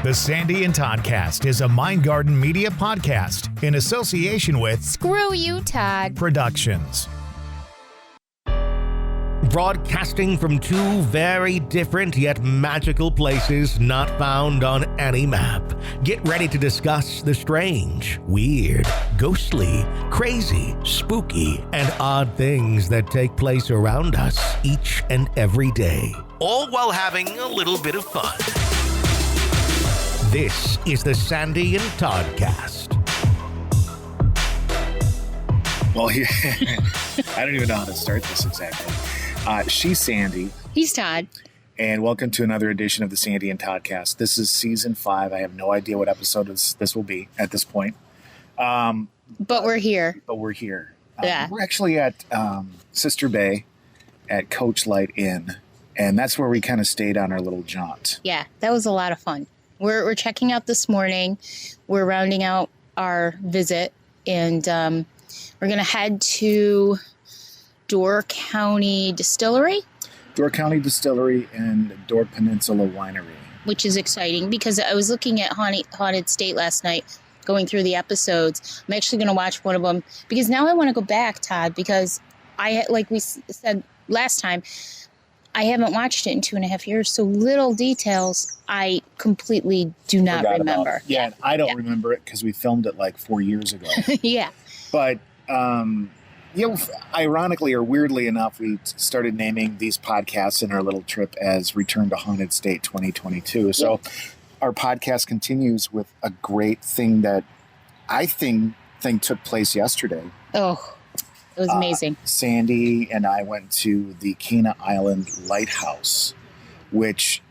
The Sandy and Toddcast is a Mindgarden Media podcast in association with Screw You, Todd Productions. Broadcasting from two very different yet magical places not found on any map. Get ready to discuss the strange, weird, ghostly, crazy, spooky, and odd things that take place around us each and every day. All while having a little bit of fun. This is the Sandy and Toddcast. Well, I don't even know how to start this exactly. She's Sandy. He's Todd. And welcome to another edition of the Sandy and Toddcast. This is season 5. I have no idea what episode this will be at this point. But we're here. Yeah. We're actually at Sister Bay at Coach Light Inn. And that's where we kind of stayed on our little jaunt. Yeah, that was a lot of fun. We're checking out this morning. We're rounding out our visit. And we're going to head to Door County Distillery. Door County Distillery and Door Peninsula Winery. Which is exciting because I was looking at Haunted State last night, going through the episodes. I'm actually going to watch one of them because now I want to go back, Todd, because like we said last time, I haven't watched it in 2.5 years. So little details I completely do not remember. Yeah, and I don't remember it because we filmed it like 4 years ago. Yeah. But, ironically or weirdly enough, we started naming these podcasts in our little trip as Return to Haunted State 2022. So our podcast continues with a great thing that I think took place yesterday. Oh, it was amazing. Sandy and I went to the Cana Island Lighthouse, which,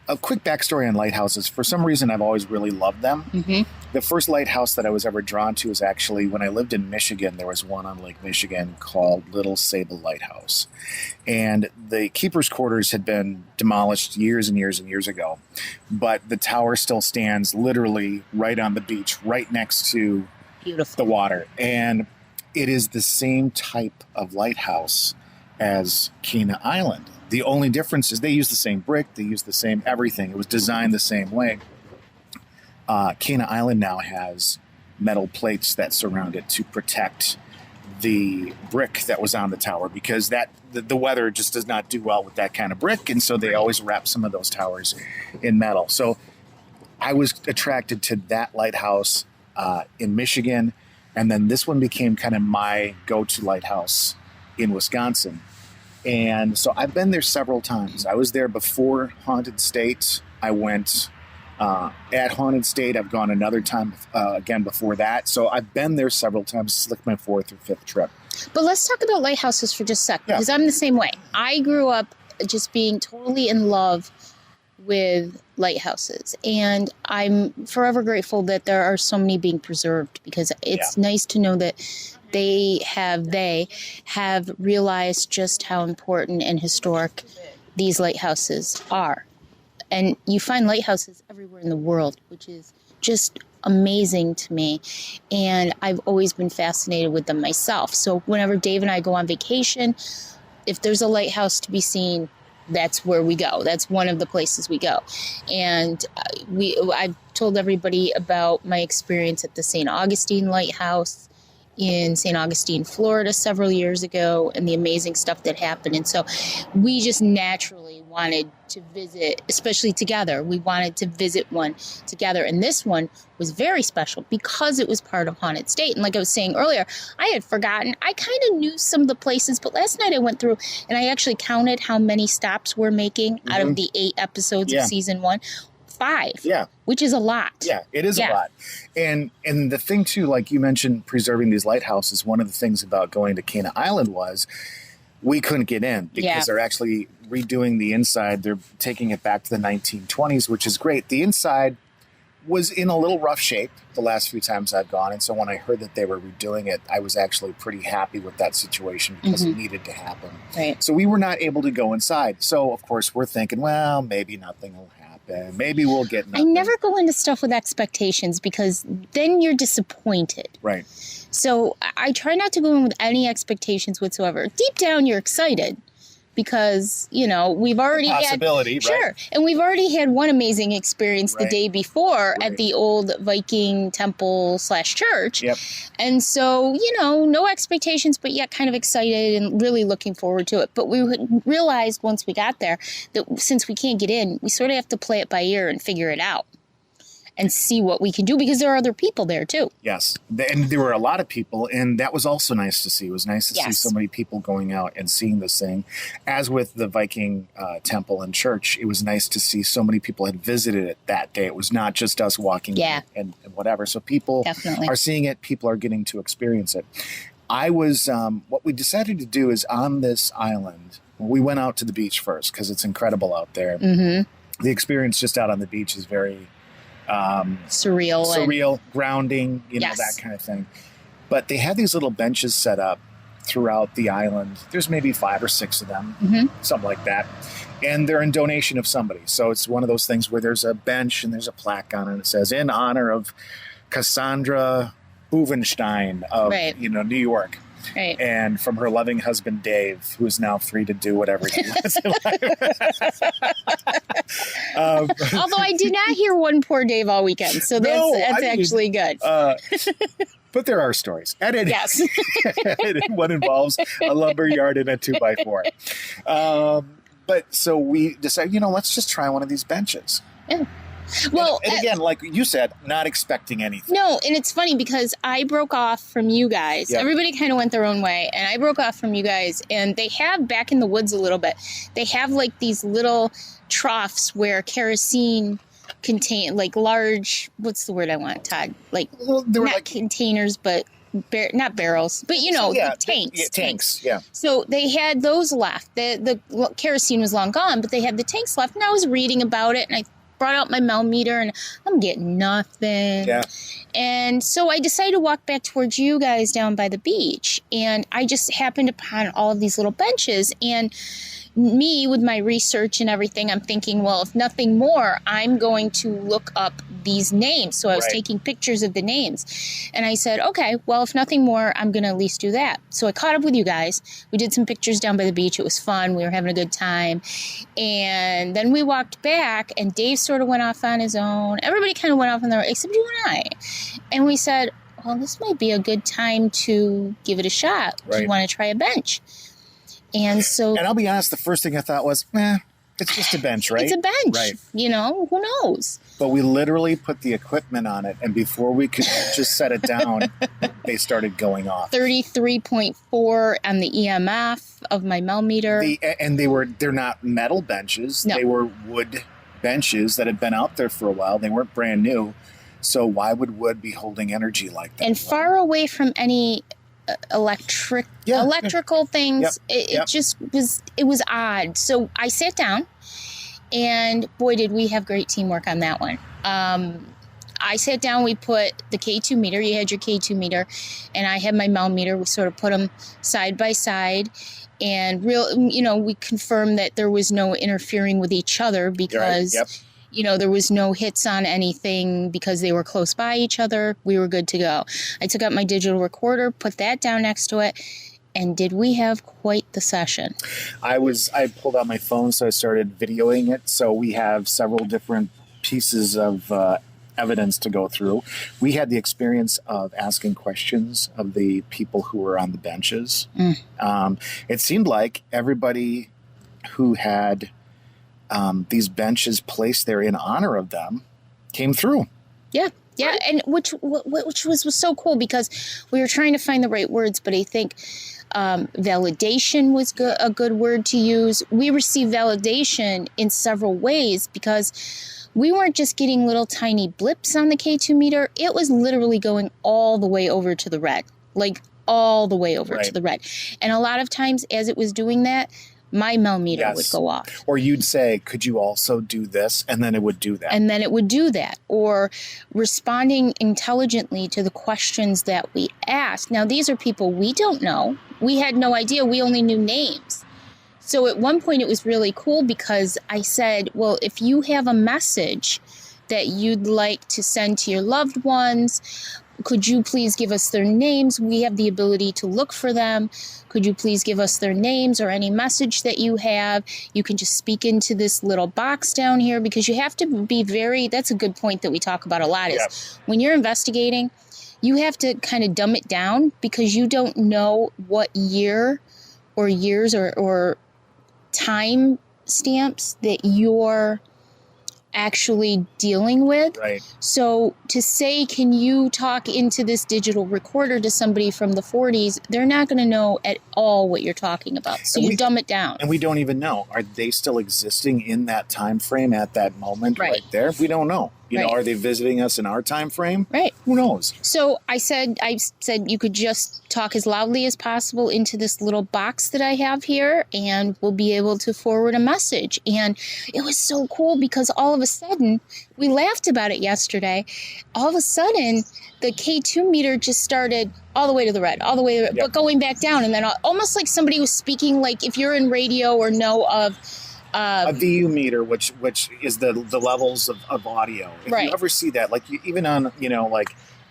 a quick backstory on lighthouses. For some reason, I've always really loved them. Mm-hmm. The first lighthouse that I was ever drawn to is actually when I lived in Michigan. There was one on Lake Michigan called Little Sable Lighthouse. And the keeper's quarters had been demolished years and years and years ago. But the tower still stands literally right on the beach, right next to the water. And it is the same type of lighthouse as Cana Island. The only difference is they use the same brick, they use the same everything. It was designed the same way. Cana Island now has metal plates that surround it to protect the brick that was on the tower because the weather just does not do well with that kind of brick, and so they always wrap some of those towers in metal. So I was attracted to that lighthouse in Michigan, and then this one became kind of my go-to lighthouse in Wisconsin. And so I've been there several times. I was there before Haunted State. I went at Haunted State. I've gone another time again before that. So I've been there several times. It's like my 4th or 5th trip. But let's talk about lighthouses for just a sec, because I'm the same way. I grew up just being totally in love with lighthouses. And I'm forever grateful that there are so many being preserved, because it's nice to know that they have realized just how important and historic these lighthouses are. And you find lighthouses everywhere in the world, which is just amazing to me. And I've always been fascinated with them myself. So whenever Dave and I go on vacation, if there's a lighthouse to be seen, that's where we go. That's one of the places we go. And I've told everybody about my experience at the St. Augustine Lighthouse in St. Augustine, Florida several years ago, and the amazing stuff that happened. And so we just naturally wanted to visit, especially together. We wanted to visit one together. And this one was very special because it was part of Haunted State. And like I was saying earlier, I had forgotten. I kind of knew some of the places, but last night I went through and I actually counted how many stops we're making out of the 8 episodes of season 1. 5. Yeah. Which is a lot. Yeah, it is a lot. And the thing too, like you mentioned, preserving these lighthouses, one of the things about going to Cana Island was we couldn't get in because they're actually redoing the inside. They're taking it back to the 1920s, which is great. The inside was in a little rough shape the last few times I've gone. And so when I heard that they were redoing it, I was actually pretty happy with that situation because it needed to happen. Right. So we were not able to go inside. So, of course, we're thinking, well, maybe nothing will happen. Maybe we'll get nothing. I never go into stuff with expectations because then you're disappointed. Right. So I try not to go in with any expectations whatsoever. Deep down, you're excited. because, we've already possibility, had... Sure. Right. And we've already had one amazing experience the Right. day before Right. at the old Viking temple / church. Yep. And so, no expectations, but yet kind of excited and really looking forward to it. But we realized once we got there that since we can't get in, we sort of have to play it by ear and figure it out and see what we can do, because there are other people there too. Yes. And there were a lot of people, and that was also nice to see. It was nice to see so many people going out and seeing this thing. As with the Viking temple and church, it was nice to see so many people had visited it that day. It was not just us walking and whatever. So people Definitely are seeing it. People are getting to experience it. I was, what we decided to do is on this island, we went out to the beach first because it's incredible out there. Mm-hmm. The experience just out on the beach is very... surreal, grounding, that kind of thing. But they had these little benches set up throughout the island. There's maybe 5 or 6 of them, something like that. And they're in donation of somebody. So it's one of those things where there's a bench and there's a plaque on it. And it says, in honor of Cassandra Uvenstein of, New York. Right. And from her loving husband, Dave, who is now free to do whatever he wants in life. Although I did not hear one poor Dave all weekend. So that's actually good. But there are stories. And yes. One involves a lumber yard and a 2x4. But so we decided, let's just try one of these benches. Yeah. Well, and again, like you said, not expecting anything. No, and it's funny because I broke off from you guys. Yep. Everybody kind of went their own way, and I broke off from you guys. And they have back in the woods a little bit. They have like these little troughs where kerosene contain like large. What's the word I want, Todd? Like not containers, but not barrels, but tanks. Yeah, tanks. Yeah. So they had those left. The kerosene was long gone, but they had the tanks left. And I was reading about it, and I brought out my meter, and I'm getting nothing. Yeah. And so I decided to walk back towards you guys down by the beach, and I just happened upon all of these little benches. And me, with my research and everything, I'm thinking, well, if nothing more, I'm going to look up these names. So I was taking pictures of the names. And I said, okay, well, if nothing more, I'm going to at least do that. So I caught up with you guys. We did some pictures down by the beach. It was fun. We were having a good time. And then we walked back, and Dave sort of went off on his own. Everybody kind of went off on their own, except you and I. And we said, well, this might be a good time to give it a shot. Do you want to try a bench? And I'll be honest, the first thing I thought was, it's just a bench, right? It's a bench. Right. Who knows? But we literally put the equipment on it, and before we could just set it down, they started going off. 33.4 on the EMF of my meter. And they're not metal benches. No. They were wood benches that had been out there for a while. They weren't brand new. So why would wood be holding energy like that? And far away from any electrical things. It just was odd. So I sat down, and boy, did we have great teamwork on that one. I sat down, we put the K2 meter, you had your K2 meter, and I had my meter. We sort of put them side by side, and we confirmed that there was no interfering with each other because there was no hits on anything because they were close by each other. We were good to go. I took out my digital recorder, put that down next to it, and did we have quite the session? I pulled out my phone, so I started videoing it. So we have several different pieces of evidence to go through. We had the experience of asking questions of the people who were on the benches. It seemed like everybody who had these benches placed there in honor of them came through. Yeah, and which was so cool because we were trying to find the right words, but I think validation was a good word to use. We received validation in several ways because we weren't just getting little tiny blips on the K2 meter. It was literally going all the way over to the red, like all the way over to the red. And a lot of times as it was doing that, my meter would go off. Or you'd say, could you also do this? And then it would do that. And then it would do that. Or responding intelligently to the questions that we asked. Now, these are people we don't know. We had no idea. We only knew names. So at one point, it was really cool because I said, well, if you have a message that you'd like to send to your loved ones, could you please give us their names? We have the ability to look for them. Could you please give us their names or any message that you have? You can just speak into this little box down here, because you have to be that's a good point that we talk about a lot, is when you're investigating, you have to kind of dumb it down, because you don't know what year or years or time stamps that you're actually dealing with. Right. So to say, can you talk into this digital recorder to somebody from the 40s, they're not going to know at all what you're talking about. So you dumb it down. And we don't even know. Are they still existing in that time frame at that moment right there? We don't know. You know, are they visiting us in our time frame? Right. Who knows? So I said you could just talk as loudly as possible into this little box that I have here, and we'll be able to forward a message. And it was so cool, because all of a sudden, we laughed about it yesterday. All of a sudden, the K2 meter just started all the way to the red, but going back down. And then almost like somebody was speaking, like if you're in radio or know of a VU meter, which is the levels of audio. If you ever see that, like even on,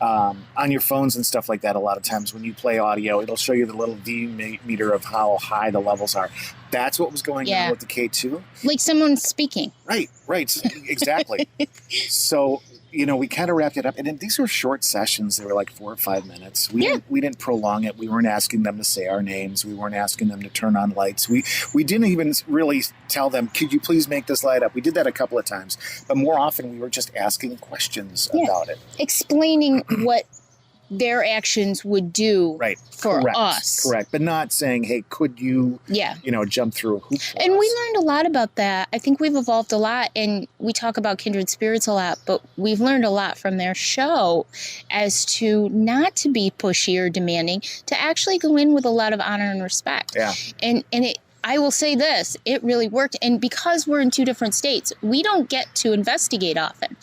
on your phones and stuff like that, a lot of times when you play audio, it'll show you the little VU meter of how high the levels are. That's what was going on with the K2. Like someone speaking. Right, exactly. So, we kind of wrapped it up. And then these were short sessions. They were like 4 or 5 minutes. We didn't prolong it. We weren't asking them to say our names. We weren't asking them to turn on lights. We didn't even really tell them, could you please make this light up? We did that a couple of times. But more often, we were just asking questions about it. Explaining what their actions would do for us. Correct. But not saying, hey, could you, jump through a hoop for And us? we learned a lot about that. I think we've evolved a lot, and we talk about kindred spirits a lot, but we've learned a lot from their show as to not to be pushy or demanding, to actually go in with a lot of honor and respect. Yeah. And I will say this, it really worked. And because we're in 2 different states, we don't get to investigate often.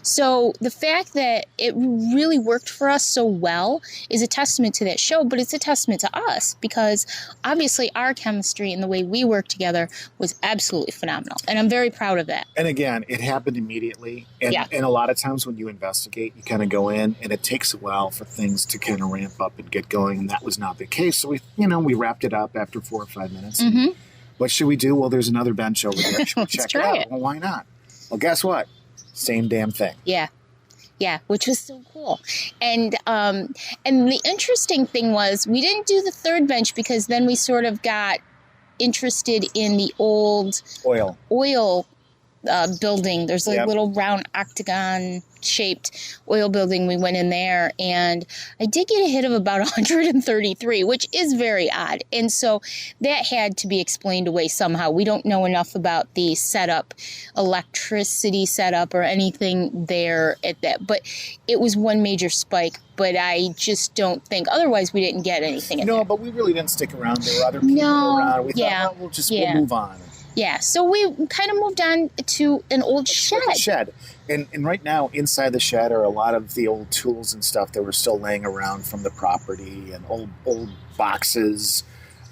So the fact that it really worked for us so well is a testament to that show, but it's a testament to us, because obviously our chemistry and the way we work together was absolutely phenomenal. And I'm very proud of that. And again, it happened immediately. And a lot of times when you investigate, you kind of go in, and it takes a while for things to kind of ramp up and get going. And that was not the case. So we wrapped it up after 4 or 5 minutes. Mm-hmm. What should we do? Well, there's another bench over there. Should we check it out? Well, why not? Well, guess what? Same damn thing. Yeah, which was so cool. And the interesting thing was, we didn't do the 3rd bench, because then we sort of got interested in the old oil building. There's a little round octagon shaped oil building. We went in there, and I did get a hit of about 133, which is very odd. And so that had to be explained away somehow. We don't know enough about the setup, electricity setup, or anything there at that. But it was one major spike. But I just don't think, otherwise we didn't get anything in there. But we really didn't stick around. There were other people around. We thought, we'll move on. Yeah, so we kind of moved on to an old shed. And right now, inside the shed are a lot of the old tools and stuff that were still laying around from the property, and old boxes.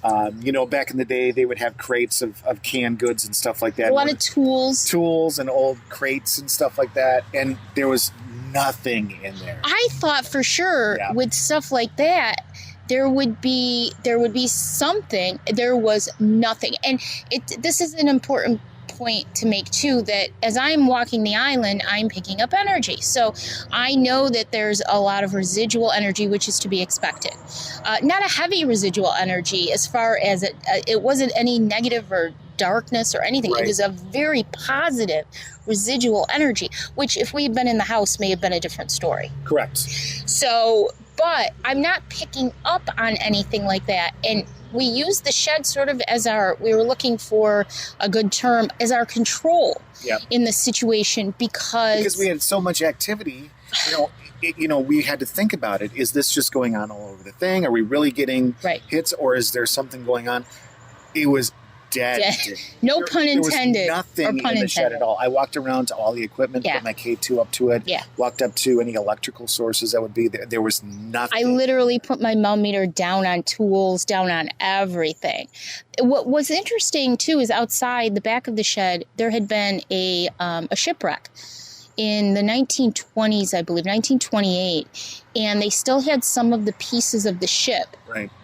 Back in the day, they would have crates of canned goods and stuff like that. A lot of tools. Tools and old crates and stuff like that. And there was nothing in there. I thought for sure with stuff like that, there would be something. There was nothing. And this is an important point to make too, that as I'm walking the island, I'm picking up energy. So I know that there's a lot of residual energy, which is to be expected. Not a heavy residual energy, as far as it wasn't any negative or darkness or anything. Right. It was a very positive residual energy, which if we had been in the house may have been a different story. Correct. So, but I'm not picking up on anything like that. And we used the shed sort of as we were looking for a good term, as our control in the situation, because we had so much activity, we had to think about it. Is this just going on all over the thing? Are we really getting hits, or is there something going on? It was dead. No pun intended. There was nothing in the shed at all. I walked around to all the equipment, put my K2 up to it, walked up to any electrical sources that would be there. There was nothing. I literally put my millimeter down on tools, down on everything. What was interesting, too, is outside the back of the shed, there had been a shipwreck. in the 1920s, I believe, 1928, and they still had some of the pieces of the ship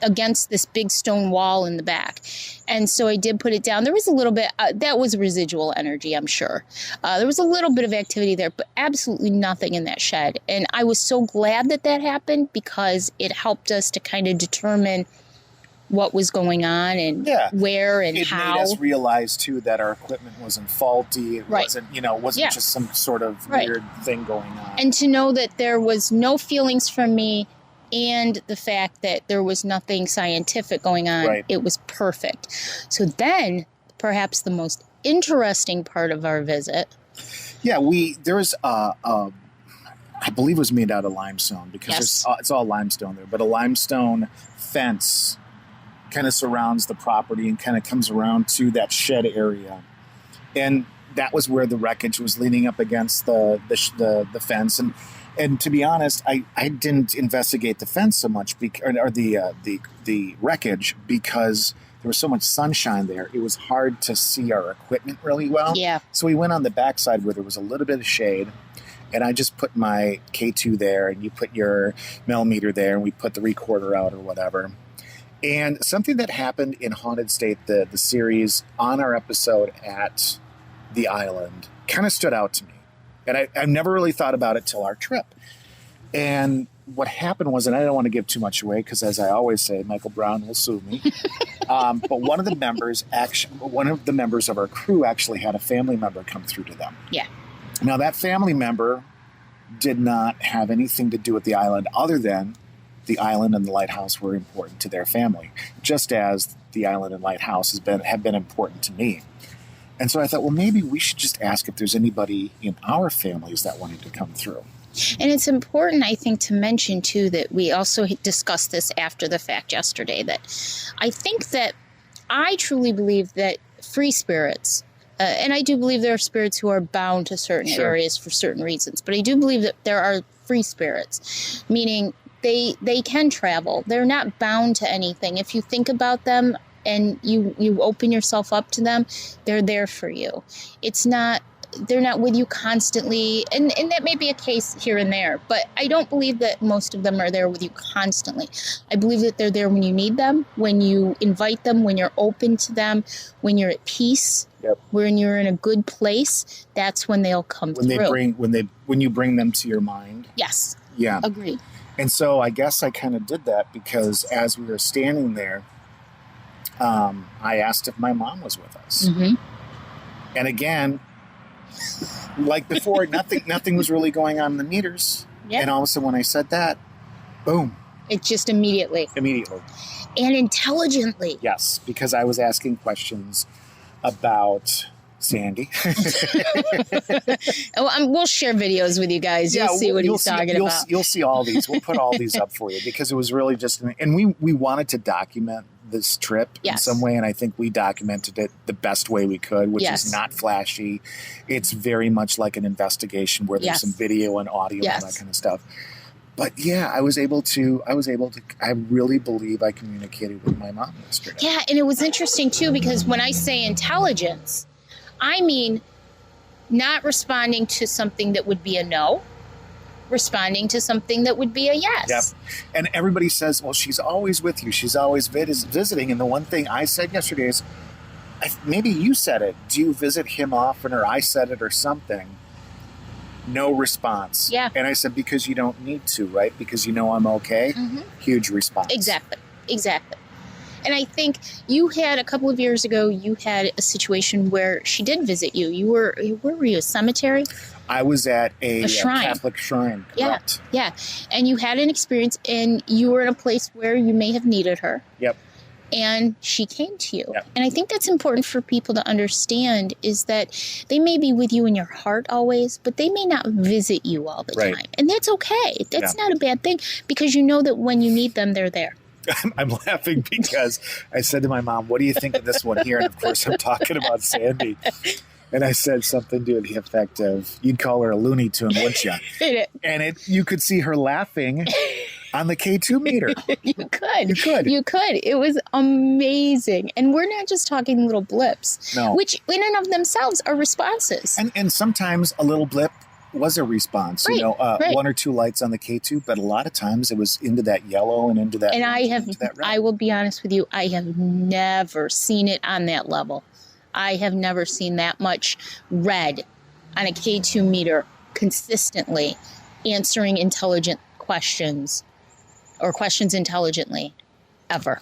against this big stone wall in the back. And so I did put it down. There was a little bit, that was residual energy, I'm sure. There was a little bit of activity there, but absolutely nothing in that shed. And I was so glad that that happened because it helped us to kind of determine what was going on and where and how. It made us realize, too, that our equipment wasn't faulty. It wasn't, just some sort of weird thing going on. And to know that there was no feelings from me and the fact that there was nothing scientific going on, it was perfect. So then, perhaps the most interesting part of our visit. Yeah, there was I believe it was made out of limestone because it's all limestone there, but a limestone fence kind of surrounds the property and kind of comes around to that shed area. And that was where the wreckage was leaning up against the fence. And to be honest, I didn't investigate the fence so much or the wreckage because there was so much sunshine there. It was hard to see our equipment really well. Yeah. So we went on the backside where there was a little bit of shade. And I just put my K2 there and you put your millimeter there and we put the recorder out or whatever. And something that happened in Haunted State, the series, on our episode at the island, kind of stood out to me. And I've never really thought about it till our trip. And what happened was, and I don't want to give too much away because, as I always say, Michael Brown will sue me. But one of the members of our crew actually had a family member come through to them. Yeah. Now, that family member did not have anything to do with the island other than the island and the lighthouse were important to their family, just as the island and lighthouse have been important to me. And so I thought, well, maybe we should just ask if there's anybody in our families that wanted to come through. And it's important, I think, to mention, too, that we also discussed this after the fact yesterday, that I think that I truly believe that free spirits, and I do believe there are spirits who are bound to certain areas for certain reasons, but I do believe that there are free spirits, meaning they can travel. They're not bound to anything. If you think about them and you open yourself up to them, they're there for you. They're not with you constantly, and that may be a case here and there, but I don't believe that most of them are there with you constantly. I believe that they're there when you need them, when you invite them, when you're open to them, when you're at peace, when you're in a good place. That's when they'll come through. When you bring them to your mind. Yes. Yeah. Agreed. And so I guess I kind of did that because as we were standing there, I asked if my mom was with us. Mm-hmm. And again, like before, nothing was really going on in the meters. Yep. And all of a sudden when I said that, boom. It just immediately. And intelligently. Yes, because I was asking questions about Sandy. We'll share videos with you guys. You'll see what he's talking about. You'll see all these. We'll put all these up for you because it was really just, and we wanted to document this trip in some way, and I think we documented it the best way we could, which is not flashy. It's very much like an investigation where there's some video and audio and that kind of stuff. But yeah, I really believe I communicated with my mom yesterday. Yeah, and it was interesting too because when I say intelligence, I mean not responding to something that would be a no, responding to something that would be a yes. Yep. And everybody says, well, she's always with you. She's always visiting. And the one thing I said yesterday is, maybe you said it. Do you visit him often? Or I said it or something. No response. Yeah. And I said, because you don't need to, right? Because you know I'm okay. Mm-hmm. Huge response. Exactly. And I think you had a couple of years ago, you had a situation where she did visit you. Where were you? A cemetery? I was at a shrine. Catholic shrine. Correct. Yeah. And you had an experience and you were in a place where you may have needed her. Yep. And she came to you. Yep. And I think that's important for people to understand is that they may be with you in your heart always, but they may not visit you all the time. And that's okay. That's not a bad thing because you know that when you need them, they're there. I'm laughing because I said to my mom, what do you think of this one here? And of course, I'm talking about Sandy. And I said something to the effect of, you'd call her a Looney Tune, wouldn't you? And you could see her laughing on the K2 meter. You could. It was amazing. And we're not just talking little blips, which in and of themselves are responses. And sometimes a little blip was a response. Right, you know, right. 1 or 2 lights on the K2, but a lot of times it was into that yellow and into that. And into that red. I will be honest with you, I have never seen it on that level. I have never seen that much red on a K2 meter consistently answering intelligent questions or questions intelligently ever.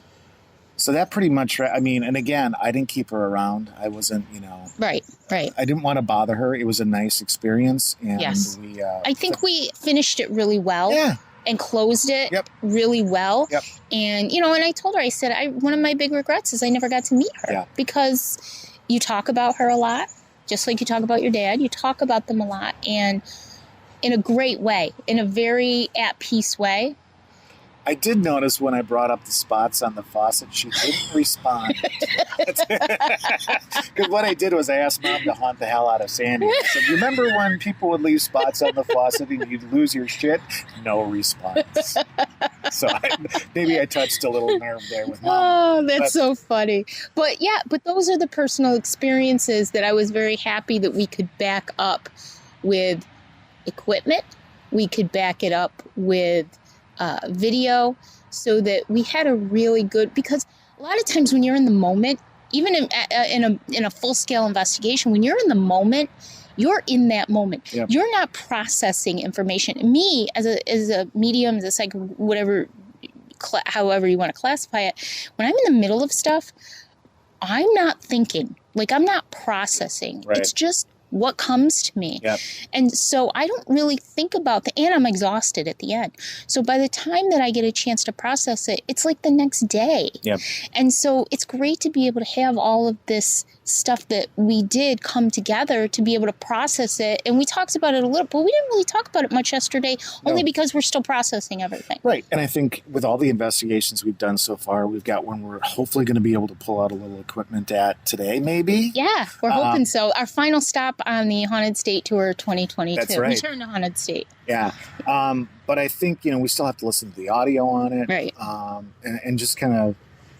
So that pretty much, I mean, and again, I didn't keep her around. I wasn't, you know. Right. I didn't want to bother her. It was a nice experience. And yes. we, I think we finished it really well. Yeah. And closed it really well. Yep. And, you know, and I told her, I said, one of my big regrets is I never got to meet her because you talk about her a lot, just like you talk about your dad. You talk about them a lot and in a great way, in a very at peace way. I did notice when I brought up the spots on the faucet, she didn't respond. Because what I did was I asked Mom to haunt the hell out of Sandy. I said, remember when people would leave spots on the faucet and you'd lose your shit? No response. So maybe I touched a little nerve there with Mom. Oh, that's so funny. But those are the personal experiences that I was very happy that we could back up with equipment. We could back it up with video so that we had a really good, because a lot of times when you're in the moment, even in a full-scale investigation, when you're in the moment, you're in that moment. Yep. You're not processing information. Me as a medium, as a psych, whatever, however you want to classify it, when I'm in the middle of stuff, I'm not thinking, like I'm not processing. Right. It's just what comes to me. Yep. And so I don't really think about and I'm exhausted at the end. So by the time that I get a chance to process it, it's like the next day. Yep. And so it's great to be able to have all of this stuff that we did come together to be able to process it. And we talked about it a little, but we didn't really talk about it much yesterday, only because we're still processing everything. Right. And I think with all the investigations we've done so far, we've got one we're hopefully going to be able to pull out a little equipment at today, maybe. Yeah, we're hoping so. Our final stop on the Haunted State Tour 2022. That's right. Return to Haunted State. Yeah. But I think, we still have to listen to the audio on it. Right. And just kind of,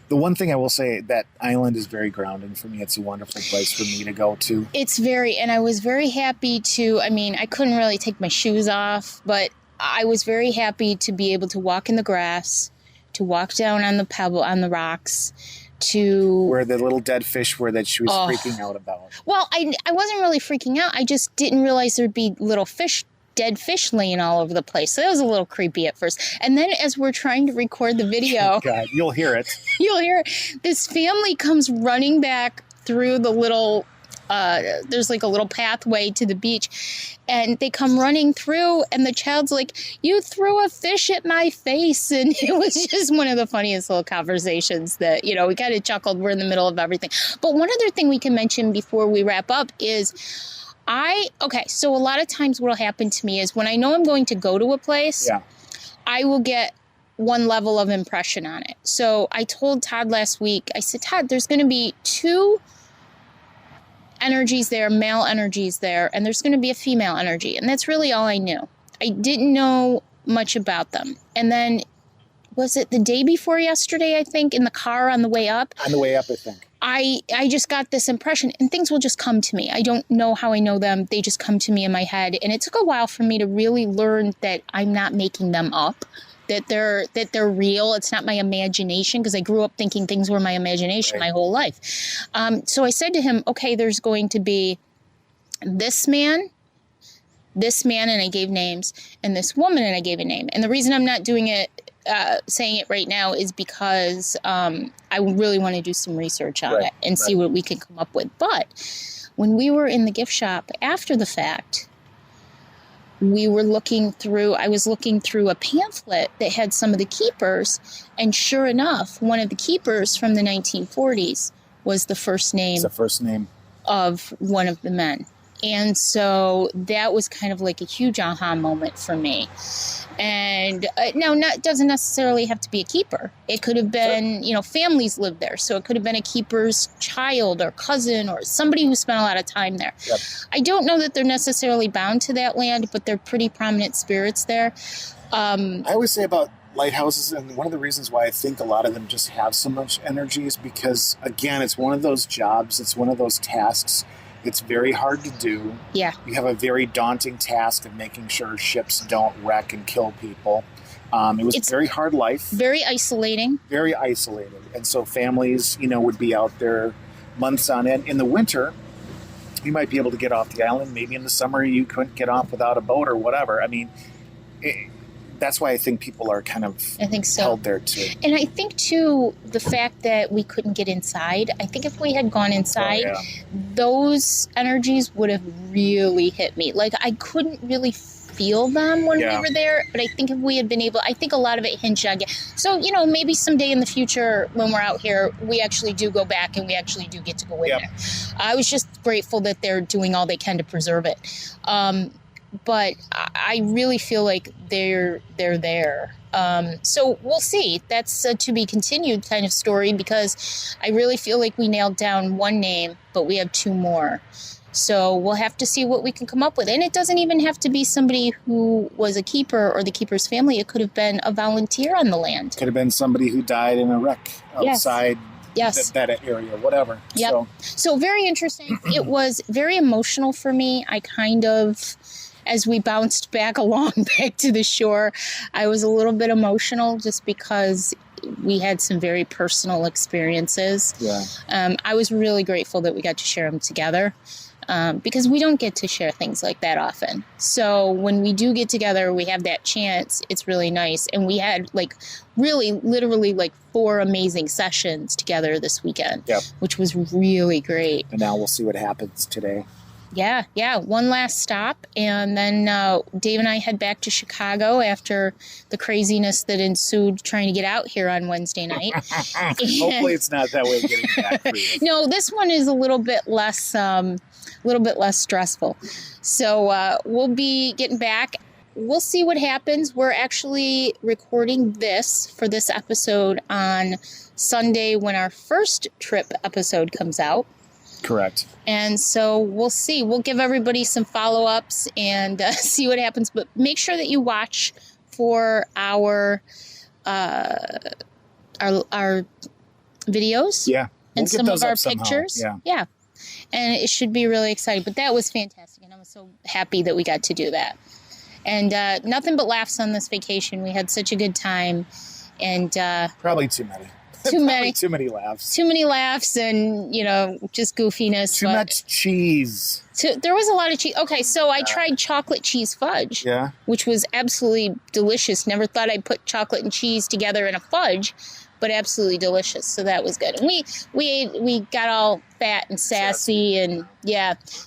the one thing I will say, that island is very grounding for me. It's a wonderful place for me to go to. And I was very happy I couldn't really take my shoes off, but I was very happy to be able to walk in the grass, to walk down on the rocks, to where the little dead fish were that she was freaking out about. Well, I wasn't really freaking out. I just didn't realize there'd be little dead fish laying all over the place. So that was a little creepy at first. And then as we're trying to record the video, God, you'll hear it. This family comes running back through the little there's like a little pathway to the beach, and they come running through, and the child's like, "You threw a fish at my face." And it was just one of the funniest little conversations that, we kind of chuckled. We're in the middle of everything. But one other thing we can mention before we wrap up is so a lot of times what'll happen to me is when I know I'm going to go to a place, I will get one level of impression on it. So I told Todd last week, I said, Todd, there's going to be 2 energies there, male energies there, and there's going to be a female energy. And that's really all I knew. I didn't know much about them. And then, was it the day before yesterday, I think, in the car on the way up? On the way up, I think. I just got this impression, and things will just come to me. I don't know how I know them. They just come to me in my head. And it took a while for me to really learn that I'm not making them up, that they're real. It's not my imagination, because I grew up thinking things were my imagination my whole life. So I said to him, okay, there's going to be this man, and I gave names, and this woman, and I gave a name. And the reason I'm not doing it, saying it right now, is because I really want to do some research on it and see what we can come up with. But when we were in the gift shop after the fact, I was looking through a pamphlet that had some of the keepers, and sure enough, one of the keepers from the 1940s was the first name. It's the first name of one of the men. And so that was kind of like a huge aha moment for me. And it doesn't necessarily have to be a keeper. It could have been, families lived there. So it could have been a keeper's child or cousin or somebody who spent a lot of time there. Yep. I don't know that they're necessarily bound to that land, but they're pretty prominent spirits there. I always say about lighthouses, and one of the reasons why I think a lot of them just have so much energy is because, again, it's one of those jobs, it's one of those tasks It's very hard to do. Yeah. You have a very daunting task of making sure ships don't wreck and kill people. It's very hard life. Very isolating. Very isolated. And so families, would be out there months on end. In the winter, you might be able to get off the island. Maybe in the summer you couldn't get off without a boat or whatever. I mean, that's why I think people are kind of held there too. And I think too, the fact that we couldn't get inside, I think if we had gone inside, those energies would have really hit me. Like I couldn't really feel them when we were there, but I think if we had been able, I think a lot of it hinged on, so, maybe someday in the future when we're out here, we actually do go back and we actually do get to go in there. I was just grateful that they're doing all they can to preserve it. But I really feel like they're there. So we'll see. That's a to be continued kind of story, because I really feel like we nailed down one name, but we have two more. So we'll have to see what we can come up with. And it doesn't even have to be somebody who was a keeper or the keeper's family. It could have been a volunteer on the land. Could have been somebody who died in a wreck outside that area, whatever. Yep. So very interesting. It was very emotional for me. I kind of, as we bounced back to the shore, I was a little bit emotional just because we had some very personal experiences. Yeah. I was really grateful that we got to share them together. Because we don't get to share things like that often. So when we do get together, we have that chance. It's really nice. And we had literally 4 amazing sessions together this weekend, which was really great. And now we'll see what happens today. Yeah. One last stop. And then Dave and I head back to Chicago after the craziness that ensued trying to get out here on Wednesday night. Hopefully it's not that way getting back for you. No, this one is a little bit less stressful. So we'll be getting back. We'll see what happens. We're actually recording this for this episode on Sunday when our first trip episode comes out. Correct. And so we'll see. We'll give everybody some follow-ups and see what happens. But make sure that you watch for our videos. Yeah. And some of our pictures. Yeah. And it should be really exciting. But that was fantastic. And I was so happy that we got to do that. And nothing but laughs on this vacation. We had such a good time. And probably too many. Too many laughs. Too many laughs and, just goofiness. Too much cheese. There was a lot of cheese. Okay, so I tried chocolate cheese fudge. Yeah. Which was absolutely delicious. Never thought I'd put chocolate and cheese together in a fudge, but absolutely delicious. So that was good. And we got all fat and sassy and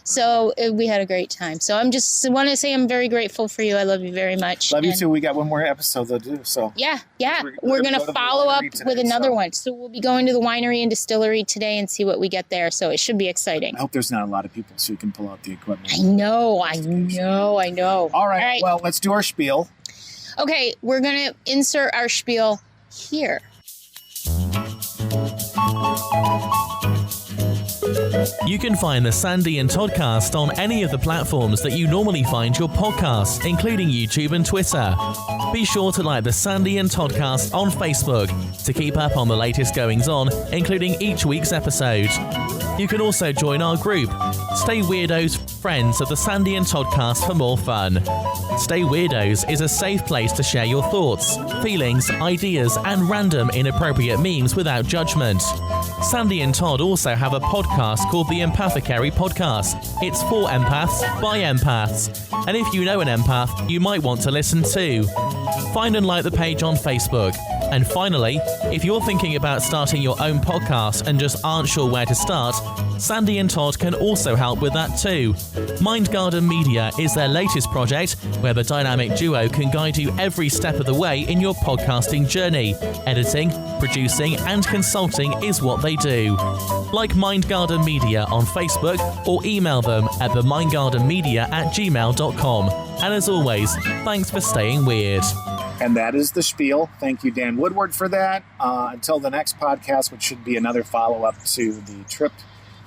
so we had a great time. So I want to say I'm very grateful for you. I love you very much. Love you too. We got one more episode to do. So we're going to follow up with another one. So we'll be going to the winery and distillery today and see what we get there. So it should be exciting. I hope there's not a lot of people so you can pull out the equipment. I know. All right. Well, let's do our spiel. Okay, we're going to insert our spiel here. You can find the Sandy and Toddcast on any of the platforms that you normally find your podcasts, including YouTube and Twitter. Be sure to like the Sandy and Toddcast on Facebook to keep up on the latest goings-on, including each week's episode. You can also join our group, Stay Weirdos, friends of the Sandy and Toddcast for more fun. Stay Weirdos is a safe place to share your thoughts, feelings, ideas, and random inappropriate memes without judgment. Sandy and Todd also have a podcast called the Empathecary Podcast. It's for empaths, by empaths. And if you know an empath, you might want to listen too. Find and like the page on Facebook. And finally, if you're thinking about starting your own podcast and just aren't sure where to start, Sandy and Todd can also help with that too. Mindgarden Media is their latest project where the dynamic duo can guide you every step of the way in your podcasting journey. Editing, producing, and consulting is what they do. Like Mindgarden Media on Facebook or email them at themindgardenmedia@gmail.com. And as always, thanks for staying weird. And that is the spiel. Thank you, Dan Woodward, for that. Until the next podcast, which should be another follow-up to the trip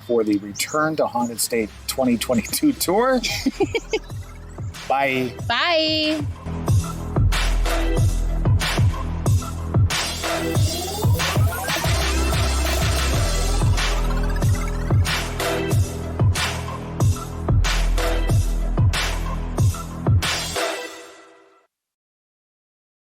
for the Return to Haunted State 2022 tour. Bye. Bye.